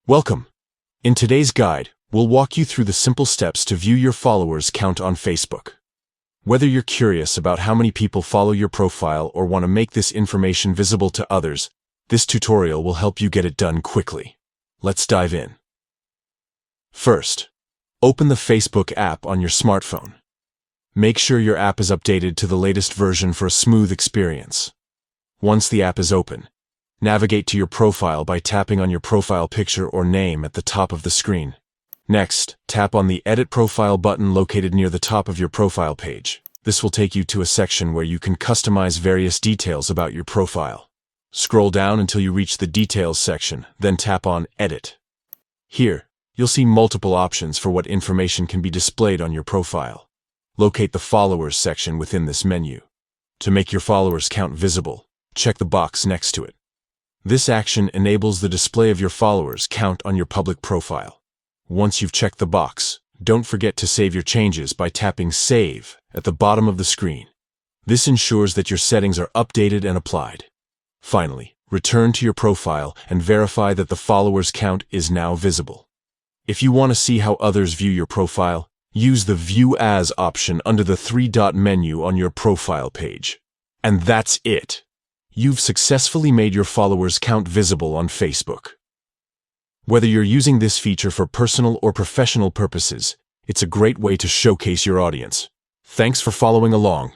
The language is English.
Welcome. In today's guide, we'll walk you through the simple steps to view your followers count on Facebook. Whether you're curious about how many people follow your profile or want to make this information visible to others, this tutorial will help you get it done quickly. Let's dive in. First, open the Facebook app on your smartphone. Make sure your app is updated to the latest version for a smooth experience. Once the app is open, navigate to your profile by tapping on your profile picture or name at the top of the screen. Next, tap on the Edit Profile button located near the top of your profile page. This will take you to a section where you can customize various details about your profile. Scroll down until you reach the Details section, then tap on Edit. Here, you'll see multiple options for what information can be displayed on your profile. Locate the Followers section within this menu. To make your followers count visible, check the box next to it. This action enables the display of your followers count on your public profile. Once you've checked the box, don't forget to save your changes by tapping Save at the bottom of the screen. This ensures that your settings are updated and applied. Finally, return to your profile and verify that the followers count is now visible. If you want to see how others view your profile, use the View As option under the three-dot menu on your profile page. And that's it! You've successfully made your followers count visible on Facebook. Whether you're using this feature for personal or professional purposes, it's a great way to showcase your audience. Thanks for following along.